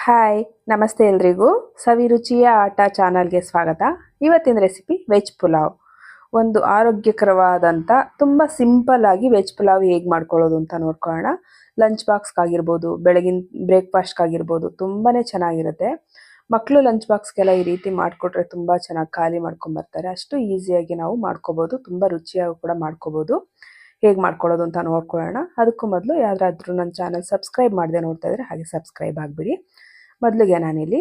Hi ನಮಸ್ತೆ ಎಲ್ರಿಗೂ ಸವಿರುಚಿಯ ಆಟ ಚಾನಲ್ಗೆ ಸ್ವಾಗತ. ಇವತ್ತಿನ ರೆಸಿಪಿ ವೆಜ್ ಪುಲಾವ್. ಒಂದು ಆರೋಗ್ಯಕರವಾದಂಥ ತುಂಬ ಸಿಂಪಲ್ ಆಗಿ ವೆಜ್ ಪುಲಾವ್ ಹೇಗೆ ಮಾಡ್ಕೊಳ್ಳೋದು ಅಂತ ನೋಡ್ಕೊಳ್ಳೋಣ. ಲಂಚ್ ಬಾಕ್ಸ್ಗಾಗಿರ್ಬೋದು, ಬೆಳಗಿನ ಬ್ರೇಕ್ಫಾಸ್ಟ್ಗಾಗಿರ್ಬೋದು ತುಂಬಾ ಚೆನ್ನಾಗಿರುತ್ತೆ. ಮಕ್ಕಳು ಲಂಚ್ ಬಾಕ್ಸ್ಗೆಲ್ಲ ಈ ರೀತಿ ಮಾಡಿಕೊಟ್ರೆ ತುಂಬ ಚೆನ್ನಾಗಿ ಖಾಲಿ ಮಾಡ್ಕೊಂಬರ್ತಾರೆ. ಅಷ್ಟು ಈಸಿಯಾಗಿ ನಾವು ಮಾಡ್ಕೋಬೋದು, ತುಂಬ ರುಚಿಯಾಗಿ ಕೂಡ ಮಾಡ್ಕೋಬೋದು. ಹೇಗೆ ಮಾಡ್ಕೊಳ್ಳೋದು ಅಂತ ನೋಡ್ಕೊಳ್ಳೋಣ. ಅದಕ್ಕೂ ಮೊದಲು ಯಾರಾದರೂ ನನ್ನ ಚಾನಲ್ ಸಬ್ಸ್ಕ್ರೈಬ್ ಮಾಡದೆ ನೋಡ್ತಾ ಇದ್ರೆ ಹಾಗೆ ಸಬ್ಸ್ಕ್ರೈಬ್ ಆಗಿಬಿಡಿ. ಮೊದಲಿಗೆ ನಾನಿಲ್ಲಿ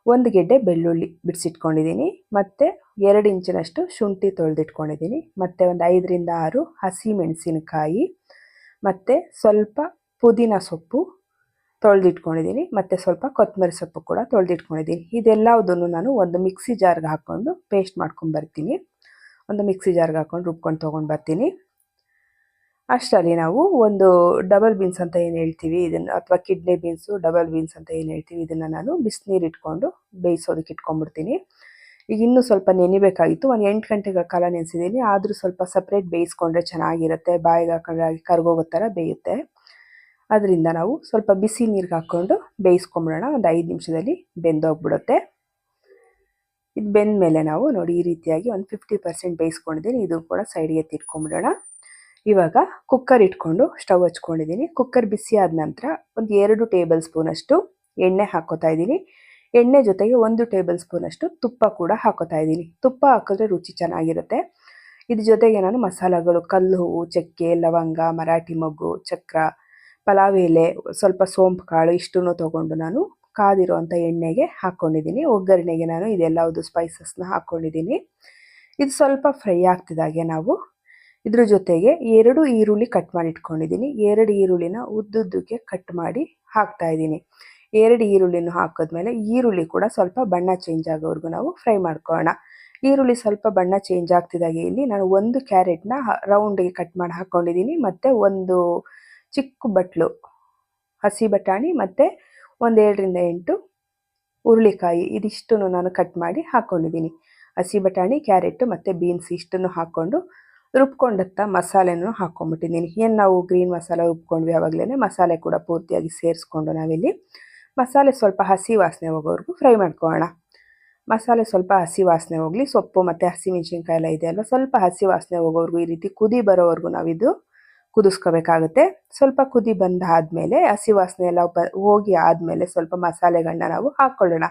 ಒಂದು ಗೆಡ್ಡೆ ಬೆಳ್ಳುಳ್ಳಿ ಬಿಡಿಸಿಟ್ಕೊಂಡಿದ್ದೀನಿ, ಮತ್ತು 2 ಇಂಚಿನಷ್ಟು ಶುಂಠಿ ತೊಳೆದಿಟ್ಕೊಂಡಿದ್ದೀನಿ, ಮತ್ತು ಒಂದು 5ರಿಂದ 6 ಹಸಿ ಮೆಣಸಿನಕಾಯಿ, ಮತ್ತು ಸ್ವಲ್ಪ ಪುದೀನ ಸೊಪ್ಪು ತೊಳೆದಿಟ್ಕೊಂಡಿದ್ದೀನಿ, ಮತ್ತು ಸ್ವಲ್ಪ ಕೊತ್ತಂಬರಿ ಸೊಪ್ಪು ಕೂಡ ತೊಳೆದಿಟ್ಕೊಂಡಿದ್ದೀನಿ. ಇದೆಲ್ಲದನ್ನು ನಾನು ಒಂದು ಮಿಕ್ಸಿ ಜಾರ್ಗೆ ಹಾಕ್ಕೊಂಡು ಪೇಸ್ಟ್ ಮಾಡ್ಕೊಂಡು ಬರ್ತೀನಿ. ಒಂದು ಮಿಕ್ಸಿ ಜಾರ್ಗೆ ಹಾಕ್ಕೊಂಡು ರುಬ್ಕೊಂಡು ತೊಗೊಂಡು ಬರ್ತೀನಿ. ಅಷ್ಟರಲ್ಲಿ ನಾವು ಒಂದು ಡಬಲ್ ಬೀನ್ಸ್ ಅಂತ ಏನು ಹೇಳ್ತೀವಿ ಇದನ್ನು, ಅಥವಾ ಕಿಡ್ನಿ ಬೀನ್ಸು ಡಬಲ್ ಬೀನ್ಸ್ ಅಂತ ಏನು ಹೇಳ್ತೀವಿ, ಇದನ್ನು ನಾನು ಬಿಸಿನೀರು ಇಟ್ಕೊಂಡು ಬೇಯಿಸೋದಕ್ಕೆ ಇಟ್ಕೊಂಡ್ಬಿಡ್ತೀನಿ. ಈಗ ಇನ್ನೂ ಸ್ವಲ್ಪ ನೆನಿಬೇಕಾಗಿತ್ತು, ಒಂದು 8 ಗಂಟೆಗಳ ಕಾಲ ನೆನೆಸಿದ್ದೀನಿ. ಆದರೂ ಸ್ವಲ್ಪ ಸಪ್ರೇಟ್ ಬೇಯಿಸ್ಕೊಂಡ್ರೆ ಚೆನ್ನಾಗಿರುತ್ತೆ, ಬಾಯಿಗೆ ಹಾಕೊಂಡ್ರೆ ಕರ್ಗೋಗೋ ಥರ ಬೇಯುತ್ತೆ. ಅದರಿಂದ ನಾವು ಸ್ವಲ್ಪ ಬಿಸಿ ನೀರಿಗೆ ಹಾಕ್ಕೊಂಡು ಬೇಯಿಸ್ಕೊಂಬಿಡೋಣ. ಒಂದು 5 ನಿಮಿಷದಲ್ಲಿ ಬೆಂದೋಗ್ಬಿಡುತ್ತೆ. ಇದು ಬೆಂದ ಮೇಲೆ ನಾವು ನೋಡಿ ಈ ರೀತಿಯಾಗಿ ಒಂದು 50% ಬೇಯಿಸ್ಕೊಂಡಿದ್ದೀನಿ. ಇದು ಕೂಡ ಸೈಡ್ಗೆ ಎತ್ತಿಟ್ಕೊಂಬಿಡೋಣ. ಇವಾಗ ಕುಕ್ಕರ್ ಇಟ್ಕೊಂಡು ಸ್ಟವ್ ಹಚ್ಕೊಂಡಿದ್ದೀನಿ. ಕುಕ್ಕರ್ ಬಿಸಿ ಆದ ನಂತರ ಒಂದು 2 ಟೇಬಲ್ ಸ್ಪೂನಷ್ಟು ಎಣ್ಣೆ ಹಾಕೋತಾ ಇದ್ದೀನಿ. ಎಣ್ಣೆ ಜೊತೆಗೆ 1 ಟೇಬಲ್ ಸ್ಪೂನಷ್ಟು ತುಪ್ಪ ಕೂಡ ಹಾಕೋತಾ ಇದ್ದೀನಿ. ತುಪ್ಪ ಹಾಕಿದ್ರೆ ರುಚಿ ಚೆನ್ನಾಗಿರುತ್ತೆ. ಇದ್ರ ಜೊತೆಗೆ ನಾನು ಮಸಾಲೆಗಳು ಕಲ್ಲು ಹೂವು, ಚಕ್ಕೆ, ಲವಂಗ, ಮರಾಠಿ ಮೊಗ್ಗು, ಚಕ್ರ, ಪಲಾವ್ ಎಲೆ, ಸ್ವಲ್ಪ ಸೋಂಪು ಕಾಳು ಇಷ್ಟನ್ನು ತೊಗೊಂಡು ನಾನು ಕಾದಿರುವಂಥ ಎಣ್ಣೆಗೆ ಹಾಕ್ಕೊಂಡಿದ್ದೀನಿ. ಒಗ್ಗರಣೆಗೆ ನಾನು ಇದೆಲ್ಲವುದು ಸ್ಪೈಸಸ್ನ ಹಾಕ್ಕೊಂಡಿದ್ದೀನಿ. ಇದು ಸ್ವಲ್ಪ ಫ್ರೈ ಆಗ್ತಿದ್ದಾಗೆ ನಾವು ಇದ್ರ ಜೊತೆಗೆ 2 ಈರುಳ್ಳಿ ಕಟ್ ಮಾಡಿ ಇಟ್ಕೊಂಡಿದ್ದೀನಿ. 2 ಈರುಳ್ಳಿನ ಉದ್ದುದ್ದಕ್ಕೆ ಕಟ್ ಮಾಡಿ ಹಾಕ್ತಾ ಇದ್ದೀನಿ. 2 ಈರುಳ್ಳಿನೂ ಹಾಕಿದ್ಮೇಲೆ ಈರುಳ್ಳಿ ಕೂಡ ಸ್ವಲ್ಪ ಬಣ್ಣ ಚೇಂಜ್ ಆಗೋವರೆಗೂ ನಾವು ಫ್ರೈ ಮಾಡ್ಕೊಳ್ಳೋಣ. ಈರುಳ್ಳಿ ಸ್ವಲ್ಪ ಬಣ್ಣ ಚೇಂಜ್ ಆಗ್ತಿದ್ದಾಗೆ ಇಲ್ಲಿ ನಾನು 1 ಕ್ಯಾರೆಟ್ನ ರೌಂಡ್ಗೆ ಕಟ್ ಮಾಡಿ ಹಾಕ್ಕೊಂಡಿದ್ದೀನಿ, ಮತ್ತು ಒಂದು ಚಿಕ್ಕ ಬಟ್ಲು ಹಸಿ ಬಟಾಣಿ, ಮತ್ತು ಒಂದು 7ರಿಂದ 8 ಹುರುಳಿಕಾಯಿ, ಇದಿಷ್ಟನ್ನು ನಾನು ಕಟ್ ಮಾಡಿ ಹಾಕ್ಕೊಂಡಿದ್ದೀನಿ. ಹಸಿ ಬಟಾಣಿ, ಕ್ಯಾರೆಟ್ ಮತ್ತು ಬೀನ್ಸ್ ಇಷ್ಟನ್ನು ಹಾಕ್ಕೊಂಡು ರುಬ್ಕೊಂಡಂಥ ಮಸಾಲೆನೂ ಹಾಕ್ಕೊಂಬಿಟ್ಟಿದ್ದೀನಿ. ಏನು ನಾವು ಗ್ರೀನ್ ಮಸಾಲೆ ರುಬ್ಕೊಂಡ್ವಿ ಆವಾಗಲೇ ಮಸಾಲೆ ಕೂಡ ಪೂರ್ತಿಯಾಗಿ ಸೇರಿಸ್ಕೊಂಡು ನಾವಿಲ್ಲಿ ಮಸಾಲೆ ಸ್ವಲ್ಪ ಹಸಿ ವಾಸನೆ ಹೋಗೋವರೆಗೂ ಫ್ರೈ ಮಾಡ್ಕೊಳ್ಳೋಣ. ಮಸಾಲೆ ಸ್ವಲ್ಪ ಹಸಿ ವಾಸನೆ ಹೋಗಲಿ, ಸೊಪ್ಪು ಮತ್ತು ಹಸಿಮೆಣ್ಸಿನ್ಕಾಯಿ ಎಲ್ಲ ಇದೆ ಅಲ್ವ, ಸ್ವಲ್ಪ ಹಸಿ ವಾಸನೆ ಹೋಗೋವರೆಗೂ ಈ ರೀತಿ ಕುದಿ ಬರೋವರೆಗೂ ನಾವಿದು ಕುದಿಸ್ಕೋಬೇಕಾಗುತ್ತೆ. ಸ್ವಲ್ಪ ಕುದಿ ಬಂದಾದಮೇಲೆ ಹಸಿ ವಾಸನೆ ಎಲ್ಲ ಹೋಗಿ ಆದಮೇಲೆ ಸ್ವಲ್ಪ ಮಸಾಲೆಗಳನ್ನ ನಾವು ಹಾಕ್ಕೊಳ್ಳೋಣ.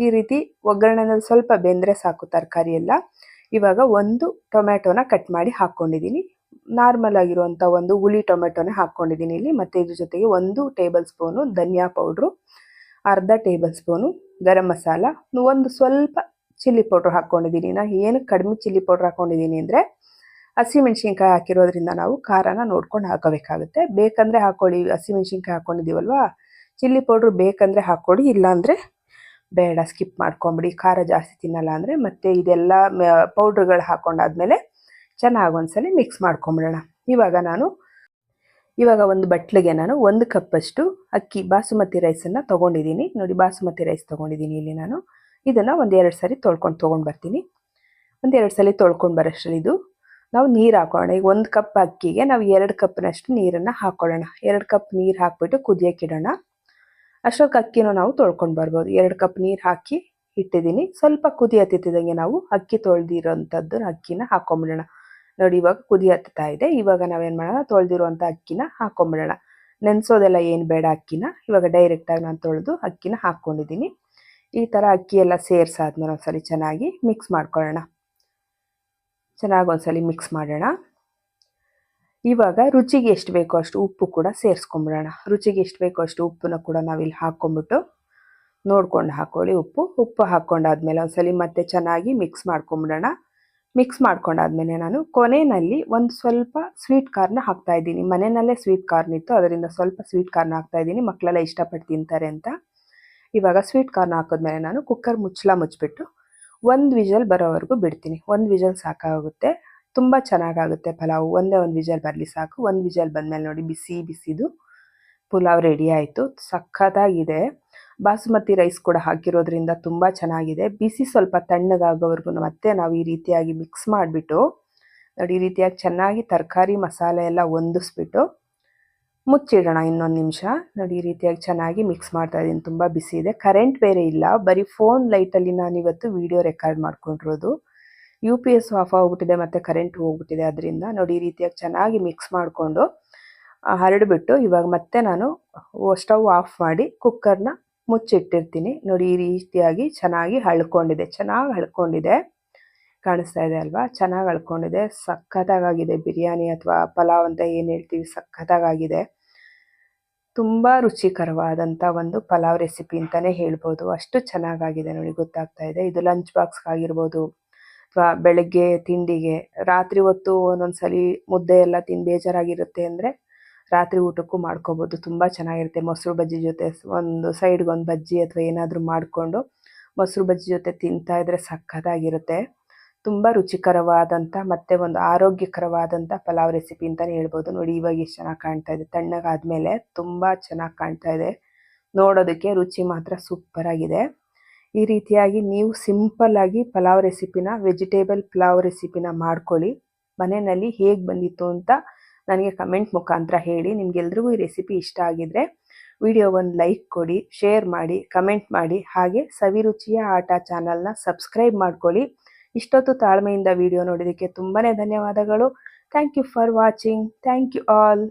ಈ ರೀತಿ ಒಗ್ಗರಣೆನಲ್ಲಿ ಸ್ವಲ್ಪ ಬೆಂದರೆ ಸಾಕು ತರಕಾರಿ ಎಲ್ಲ. ಇವಾಗ ಒಂದು ಟೊಮೆಟೊನ ಕಟ್ ಮಾಡಿ ಹಾಕ್ಕೊಂಡಿದ್ದೀನಿ. ನಾರ್ಮಲ್ ಆಗಿರುವಂಥ ಒಂದು ಹುಳಿ ಟೊಮೆಟೊನೇ ಹಾಕ್ಕೊಂಡಿದ್ದೀನಿ ಇಲ್ಲಿ, ಮತ್ತು ಇದ್ರ ಜೊತೆಗೆ 1 ಟೇಬಲ್ ಸ್ಪೂನು ಧನಿಯಾ ಪೌಡ್ರು, ಅರ್ಧ ಟೇಬಲ್ ಸ್ಪೂನು ಗರಂ ಮಸಾಲ, ಒಂದು ಸ್ವಲ್ಪ ಚಿಲ್ಲಿ ಪೌಡ್ರ್ ಹಾಕ್ಕೊಂಡಿದ್ದೀನಿ. ನಾನು ಏನು ಕಡಿಮೆ ಚಿಲ್ಲಿ ಪೌಡ್ರ್ ಹಾಕ್ಕೊಂಡಿದ್ದೀನಿ ಅಂದರೆ ಹಸಿಮೆಣ್ಸಿನ್ಕಾಯಿ ಹಾಕಿರೋದ್ರಿಂದ ನಾವು ಖಾರನ ನೋಡ್ಕೊಂಡು ಹಾಕೋಬೇಕಾಗುತ್ತೆ. ಬೇಕಂದರೆ ಹಾಕ್ಕೊಳ್ಳಿ, ಹಸಿಮೆಣ್ಸಿನ್ಕಾಯಿ ಹಾಕ್ಕೊಂಡಿದ್ದೀವಲ್ವಾ, ಚಿಲ್ಲಿ ಪೌಡ್ರು ಬೇಕಂದರೆ ಹಾಕ್ಕೊಳ್ಳಿ, ಇಲ್ಲಾಂದರೆ ಬೇಡ ಸ್ಕಿಪ್ ಮಾಡ್ಕೊಂಬಿಡಿ, ಖಾರ ಜಾಸ್ತಿ ತಿನ್ನಲ್ಲ ಅಂದರೆ. ಮತ್ತು ಇದೆಲ್ಲ ಪೌಡ್ರುಗಳು ಹಾಕ್ಕೊಂಡಾದ್ಮೇಲೆ ಚೆನ್ನಾಗಿ ಒಂದ್ಸಲ ಮಿಕ್ಸ್ ಮಾಡ್ಕೊಂಬಿಡೋಣ. ಇವಾಗ ಒಂದು ಬಟ್ಲಿಗೆ ನಾನು 1 ಕಪ್ಪಷ್ಟು ಅಕ್ಕಿ ಬಾಸುಮತಿ ರೈಸನ್ನು ತೊಗೊಂಡಿದ್ದೀನಿ. ನೋಡಿ ಬಾಸುಮತಿ ರೈಸ್ ತೊಗೊಂಡಿದ್ದೀನಿ ಇಲ್ಲಿ ನಾನು. ಇದನ್ನು ಒಂದು 2 ಸರಿ ತೊಗೊಂಡು ಬರ್ತೀನಿ. ಒಂದು 2 ಸಲ ತೊಳ್ಕೊಂಡು ಬರೋಷ್ಟರಲ್ಲಿ ಇದು ನಾವು ನೀರು ಹಾಕೊಳ್ಳೋಣ. ಈಗ 1 ಕಪ್ ಅಕ್ಕಿಗೆ ನಾವು 2 ಕಪ್ನಷ್ಟು ನೀರನ್ನು ಹಾಕ್ಕೊಳ್ಳೋಣ. 2 ಕಪ್ ನೀರು ಹಾಕ್ಬಿಟ್ಟು ಕುದಿಯೋಕ್ಕಿಡೋಣ. ಅಷ್ಟೊತ್ತು ಅಕ್ಕಿನೂ ನಾವು ತೊಳ್ಕೊಂಡು ಬರ್ಬೋದು. 2 ಕಪ್ ನೀರು ಹಾಕಿ ಇಟ್ಟಿದ್ದೀನಿ. ಸ್ವಲ್ಪ ಕುದಿ ಹತ್ತಿದಂಗೆ ನಾವು ಅಕ್ಕಿ ತೊಳೆದಿರೋಂಥದ್ದು ಅಕ್ಕಿನ ಹಾಕ್ಕೊಂಬಿಡೋಣ. ನೋಡಿ ಇವಾಗ ಕುದಿ ಹತ್ತಾ ಇದೆ. ಇವಾಗ ನಾವೇನು ಮಾಡೋಣ, ತೊಳೆದಿರುವಂಥ ಅಕ್ಕಿನ ಹಾಕ್ಕೊಂಬಿಡೋಣ. ನೆನೆಸೋದೆಲ್ಲ ಏನು ಬೇಡ ಅಕ್ಕಿನ. ಇವಾಗ ಡೈರೆಕ್ಟಾಗಿ ನಾನು ತೊಳೆದು ಅಕ್ಕಿನ ಹಾಕ್ಕೊಂಡಿದ್ದೀನಿ. ಈ ಥರ ಅಕ್ಕಿ ಎಲ್ಲ ಸೇರಿಸಾದ್ಮೇಲೆ ಒಂದ್ಸಲಿ ಚೆನ್ನಾಗಿ ಮಿಕ್ಸ್ ಮಾಡ್ಕೊಳ್ಳೋಣ. ಚೆನ್ನಾಗಿ ಒಂದ್ಸಲಿ ಮಿಕ್ಸ್ ಮಾಡೋಣ. ಇವಾಗ ರುಚಿಗೆ ಎಷ್ಟು ಬೇಕೋ ಅಷ್ಟು ಉಪ್ಪು ಕೂಡ ಸೇರಿಸ್ಕೊಂಬಿಡೋಣ. ರುಚಿಗೆ ಎಷ್ಟು ಬೇಕೋ ಅಷ್ಟು ಉಪ್ಪನ್ನ ಕೂಡ ನಾವಿಲ್ಲಿ ಹಾಕ್ಕೊಂಬಿಟ್ಟು ನೋಡ್ಕೊಂಡು ಹಾಕ್ಕೊಳ್ಳಿ. ಉಪ್ಪು ಹಾಕ್ಕೊಂಡಾದ್ಮೇಲೆ ಒಂದ್ಸಲಿ ಮತ್ತೆ ಚೆನ್ನಾಗಿ ಮಿಕ್ಸ್ ಮಾಡ್ಕೊಂಬಿಡೋಣ. ಮಿಕ್ಸ್ ಮಾಡ್ಕೊಂಡಾದ್ಮೇಲೆ ನಾನು ಕೊನೆಯಲ್ಲಿ ಒಂದು ಸ್ವಲ್ಪ ಸ್ವೀಟ್ ಕಾರ್ನ ಹಾಕ್ತಾಯಿದ್ದೀನಿ. ಮನೆಯಲ್ಲೇ ಸ್ವೀಟ್ ಕಾರ್ನ್ ಇತ್ತು, ಅದರಿಂದ ಸ್ವಲ್ಪ ಸ್ವೀಟ್ ಕಾರ್ನ್ ಹಾಕ್ತಾಯಿದ್ದೀನಿ, ಮಕ್ಕಳೆಲ್ಲ ಇಷ್ಟಪಟ್ಟು ತಿಂತಾರೆ ಅಂತ. ಇವಾಗ ಸ್ವೀಟ್ ಕಾರ್ನ್ ಹಾಕಿದ್ಮೇಲೆ ನಾನು ಕುಕ್ಕರ್ ಮುಚ್ಚಿಬಿಟ್ಟು 1 ವಿಷಲ್ ಬರೋವರೆಗೂ ಬಿಡ್ತೀನಿ. 1 ವಿಷಲ್ ಸಾಕಾಗುತ್ತೆ, ತುಂಬ ಚೆನ್ನಾಗಾಗುತ್ತೆ ಪಲಾವು. ಒಂದೇ 1 ವಿಷಲ್ ಬರಲಿ ಸಾಕು. 1 ವಿಷಲ್ ಬಂದಮೇಲೆ ನೋಡಿ ಬಿಸಿದು ಪುಲಾವ್ ರೆಡಿ ಆಯಿತು. ಸಖತ್ತಾಗಿದೆ. ಬಾಸುಮತಿ ರೈಸ್ ಕೂಡ ಹಾಕಿರೋದ್ರಿಂದ ತುಂಬ ಚೆನ್ನಾಗಿದೆ. ಬಿಸಿ ಸ್ವಲ್ಪ ತಣ್ಣಗಾಗೋವರೆಗೂ ಮತ್ತೆ ನಾವು ಈ ರೀತಿಯಾಗಿ ಮಿಕ್ಸ್ ಮಾಡಿಬಿಟ್ಟು ನೋಡಿ ಈ ರೀತಿಯಾಗಿ ಚೆನ್ನಾಗಿ ತರಕಾರಿ ಮಸಾಲೆ ಎಲ್ಲ ಹೊಂದಿಸ್ಬಿಟ್ಟು ಮುಚ್ಚಿಡೋಣ ಇನ್ನೊಂದು ನಿಮಿಷ. ನೋಡಿ ಈ ರೀತಿಯಾಗಿ ಚೆನ್ನಾಗಿ ಮಿಕ್ಸ್ ಮಾಡ್ತಾ ಇದ್ದೀನಿ. ತುಂಬ ಬಿಸಿ ಇದೆ, ಕರೆಂಟ್ ಬೇರೆ ಇಲ್ಲ, ಬರೀ ಫೋನ್ ಲೈಟಲ್ಲಿ ನಾನು ಇವತ್ತು ವಿಡಿಯೋ ರೆಕಾರ್ಡ್ ಮಾಡ್ಕೊಂಡಿರೋದು. UPS ಆಫ್ ಆಗಿಬಿಟ್ಟಿದೆ ಮತ್ತು ಕರೆಂಟ್ ಹೋಗ್ಬಿಟ್ಟಿದೆ. ಅದರಿಂದ ನೋಡಿ ಈ ರೀತಿಯಾಗಿ ಚೆನ್ನಾಗಿ ಮಿಕ್ಸ್ ಮಾಡಿಕೊಂಡು ಹರಡಿಬಿಟ್ಟು ಇವಾಗ ಮತ್ತೆ ನಾನು ಸ್ಟವ್ ಆಫ್ ಮಾಡಿ ಕುಕ್ಕರ್ನ ಮುಚ್ಚಿಟ್ಟಿರ್ತೀನಿ. ನೋಡಿ ಈ ರೀತಿಯಾಗಿ ಚೆನ್ನಾಗಿ ಚೆನ್ನಾಗಿ ಹಳ್ಕೊಂಡಿದೆ. ಕಾಣಿಸ್ತಾ ಇದೆ ಅಲ್ವಾ? ಚೆನ್ನಾಗಿ ಹಳ್ಕೊಂಡಿದೆ. ಸಖತ್ತಾಗಿದೆ ಬಿರಿಯಾನಿ ಅಥವಾ ಪಲಾವ್ ಅಂತ ಏನು ಹೇಳ್ತೀವಿ, ಸಖತ್ತಾಗಿದೆ. ತುಂಬ ರುಚಿಕರವಾದಂಥ ಒಂದು ಪಲಾವ್ ರೆಸಿಪಿ ಅಂತಲೇ ಹೇಳ್ಬೋದು. ಅಷ್ಟು ಚೆನ್ನಾಗಾಗಿದೆ ನೋಡಿ, ಗೊತ್ತಾಗ್ತಾ ಇದೆ. ಇದು ಲಂಚ್ ಬಾಕ್ಸ್ಗಾಗಿರ್ಬೋದು ಅಥವಾ ಬೆಳಗ್ಗೆ ತಿಂಡಿಗೆ, ರಾತ್ರಿ ಹೊತ್ತು ಒಂದೊಂದ್ಸಲಿ ಮುದ್ದೆ ಎಲ್ಲ ತಿಂದು ಬೇಜಾರಾಗಿರುತ್ತೆ ಅಂದರೆ ರಾತ್ರಿ ಊಟಕ್ಕೂ ಮಾಡ್ಕೋಬೋದು. ತುಂಬ ಚೆನ್ನಾಗಿರುತ್ತೆ. ಮೊಸರು ಬಜ್ಜಿ ಜೊತೆ ಒಂದು ಸೈಡ್ಗೆ ಒಂದು ಬಜ್ಜಿ ಅಥವಾ ಏನಾದರೂ ಮಾಡಿಕೊಂಡು ಮೊಸರು ಬಜ್ಜಿ ಜೊತೆ ತಿಂತಾ ಇದ್ರೆ ಸಖತ್ತಾಗಿರುತ್ತೆ. ತುಂಬ ರುಚಿಕರವಾದಂಥ ಮತ್ತು ಒಂದು ಆರೋಗ್ಯಕರವಾದಂಥ ಪಲಾವ್ ರೆಸಿಪಿ ಅಂತಲೇ ಹೇಳ್ಬೋದು. ನೋಡಿ ಇವಾಗ ಎಷ್ಟು ಚೆನ್ನಾಗಿ ಕಾಣ್ತಾ ಇದೆ. ತಣ್ಣಗಾದ್ಮೇಲೆ ತುಂಬ ಚೆನ್ನಾಗಿ ಕಾಣ್ತಾ ಇದೆ. ನೋಡೋದಕ್ಕೆ ರುಚಿ ಮಾತ್ರ ಸೂಪರಾಗಿದೆ. ಈ ರೀತಿಯಾಗಿ ನೀವು ಸಿಂಪಲ್ಲಾಗಿ ಪಲಾವ್ ರೆಸಿಪಿನ, ವೆಜಿಟೇಬಲ್ ಪಲಾವ್ ರೆಸಿಪಿನ ಮಾಡ್ಕೊಳ್ಳಿ. ಮನೆಯಲ್ಲಿ ಹೇಗೆ ಬಂದಿತ್ತು ಅಂತ ನನಗೆ ಕಮೆಂಟ್ ಮುಖಾಂತರ ಹೇಳಿ. ನಿಮ್ಗೆಲ್ರಿಗೂ ಈ ರೆಸಿಪಿ ಇಷ್ಟ ಆಗಿದ್ರೆ ವಿಡಿಯೋ ಒಂದು ಲೈಕ್ ಕೊಡಿ, ಶೇರ್ ಮಾಡಿ, ಕಮೆಂಟ್ ಮಾಡಿ. ಹಾಗೆ ಸವಿರುಚಿಯ ಆಟ ಚಾನಲ್ನ ಸಬ್ಸ್ಕ್ರೈಬ್ ಮಾಡ್ಕೊಳ್ಳಿ. ಇಷ್ಟೊತ್ತು ತಾಳ್ಮೆಯಿಂದ ವಿಡಿಯೋ ನೋಡಿದ್ದಕ್ಕೆ ತುಂಬಾ ಧನ್ಯವಾದಗಳು. Thank you for watching. Thank you all.